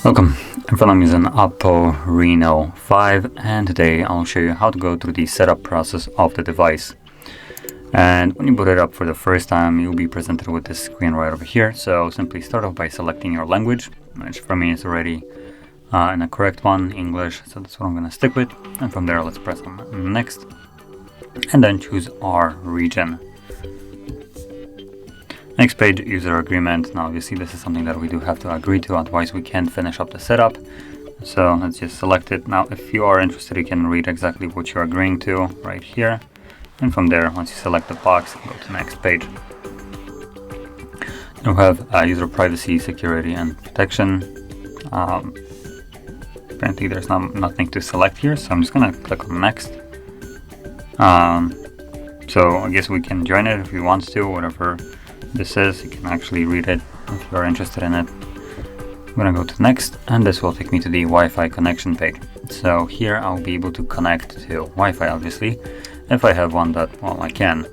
Welcome, everyone. I'm using OPPO Reno5, and today I'll show you how to go through the setup process of the device. And when you boot it up for the first time, you'll be presented with this screen right over here. So simply start off by selecting your language, which for me is already in a correct one, English, so that's what I'm going to stick with. And from there, let's press on next, and then choose our region. Next page, user agreement. Now obviously this is something that we do have to agree to, otherwise we can't finish up the setup. So let's just select it. Now if you are interested, you can read exactly what you're agreeing to right here. And from there, once you select the box, go to the next page. You have user privacy, security, and protection. Apparently there's nothing to select here, so I'm just gonna click on next. So I guess we can join it if we want to, whatever this is. You can actually read it if you're interested in it. I'm gonna go to next, and this will take me to the Wi-Fi connection page. So here I'll be able to connect to Wi-Fi, obviously, if I have one that, well, I can.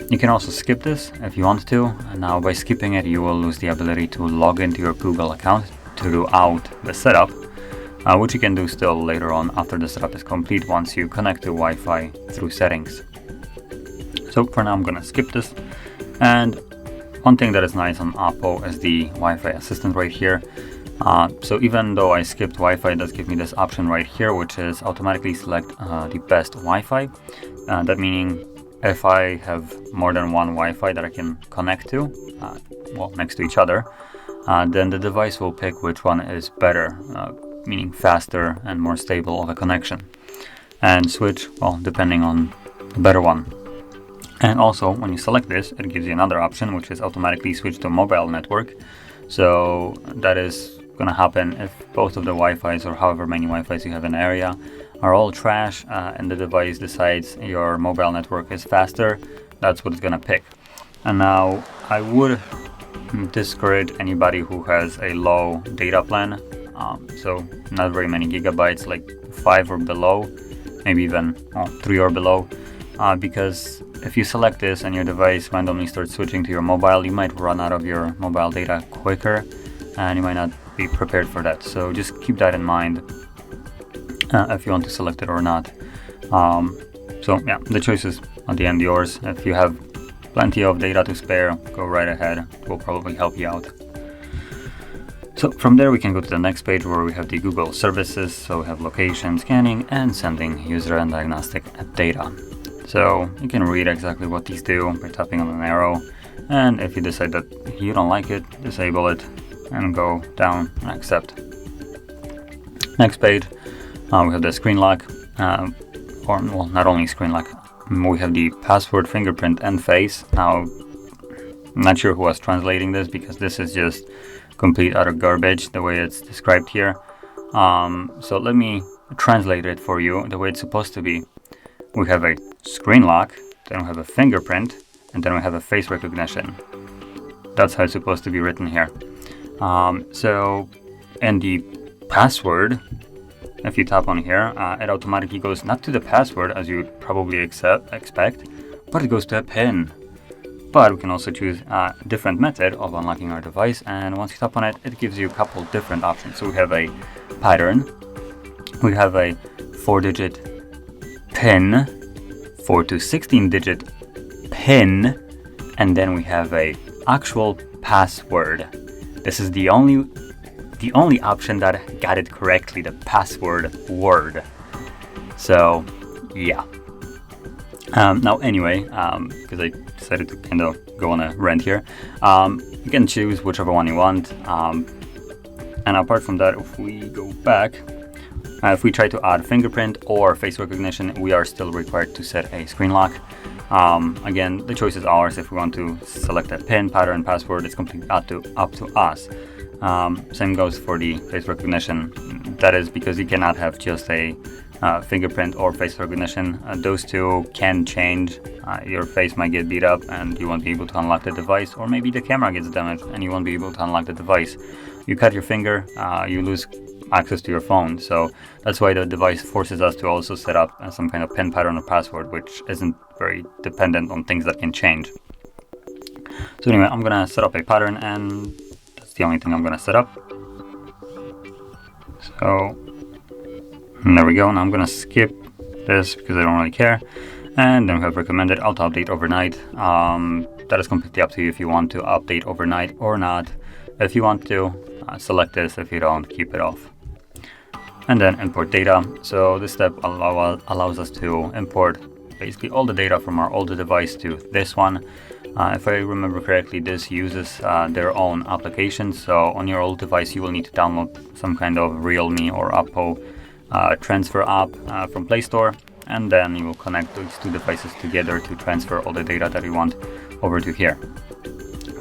You can also skip this if you want to. And now by skipping it, you will lose the ability to log into your Google account throughout the setup, which you can do still later on after the setup is complete once you connect to Wi-Fi through settings. So for now, I'm gonna skip this. And one thing that is nice on OPPO is the Wi-Fi Assistant right here. So even though I skipped Wi-Fi, it does give me this option right here, which is automatically select the best Wi-Fi. That meaning if I have more than one Wi-Fi that I can connect to, well, next to each other, then the device will pick which one is better, meaning faster and more stable of a connection, and switch, well, depending on the better one. And also, when you select this, it gives you another option, which is automatically switch to mobile network. So that is going to happen if both of the Wi-Fis, or however many Wi-Fis you have in the area, are all trash, and the device decides your mobile network is faster. That's what it's going to pick. And now I would discourage anybody who has a low data plan, so not very many gigabytes, like 5 or below, maybe even 3 or below, because if you select this and your device randomly starts switching to your mobile, you might run out of your mobile data quicker, and you might not be prepared for that. So just keep that in mind if you want to select it or not. So yeah, the choice is at the end yours. If you have plenty of data to spare, go right ahead. It will probably help you out. So from there, we can go to the next page where we have the Google services. So we have location, scanning, and sending user and diagnostic data. So you can read exactly what these do by tapping on an arrow. And if you decide that you don't like it, disable it and go down and accept. Next page, we have the screen lock, or well, not only screen lock, we have the password, fingerprint, and face. Now, I'm not sure who was translating this, because this is just complete utter garbage the way it's described here. So let me translate it for you the way it's supposed to be. We have a screen lock, then we have a fingerprint, and then we have a face recognition. That's how it's supposed to be written here. So, and the password, if you tap on here, it automatically goes not to the password as you would probably expect, but it goes to a PIN. But we can also choose a different method of unlocking our device, and once you tap on it, it gives you a couple different options. So we have a pattern, we have a 4-digit PIN, 4 to 16-digit PIN, and then we have a actual password. This is the only option that got it correctly, the password word. So yeah. Now anyway, because I decided to kind of go on a rant here, you can choose whichever one you want. And apart from that, if we go back, if we try to add fingerprint or face recognition, we are still required to set a screen lock. Again, the choice is ours. If we want to select a PIN, pattern, password, it's completely up to us. Same goes for the face recognition. That is because you cannot have just a fingerprint or face recognition. Those two can change. Your face might get beat up and you won't be able to unlock the device, or maybe the camera gets damaged and you won't be able to unlock the device. You cut your finger, you lose access to your phone. So that's why the device forces us to also set up some kind of PIN, pattern, or password, which isn't very dependent on things that can change. So anyway, I'm gonna set up a pattern, and that's the only thing I'm gonna set up. So there we go. Now I'm gonna skip this because I don't really care. And then we have recommended auto update overnight. That is completely up to you if you want to update overnight or not. If you want to, select this. If you don't, keep it off. And then import data. So this step allows us to import basically all the data from our older device to this one. If I remember correctly, this uses their own application. So on your old device, you will need to download some kind of Realme or OPPO transfer app from Play Store. And then you will connect those two devices together to transfer all the data that you want over to here.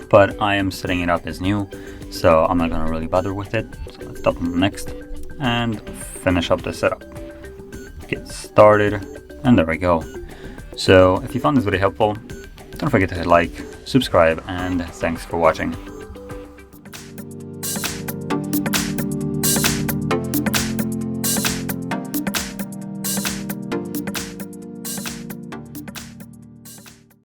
But I am setting it up as new, so I'm not gonna really bother with it. So let's tap on next and finish up the setup. Get started, and there we go. So if you found this video helpful, don't forget to hit like, subscribe, and thanks for watching.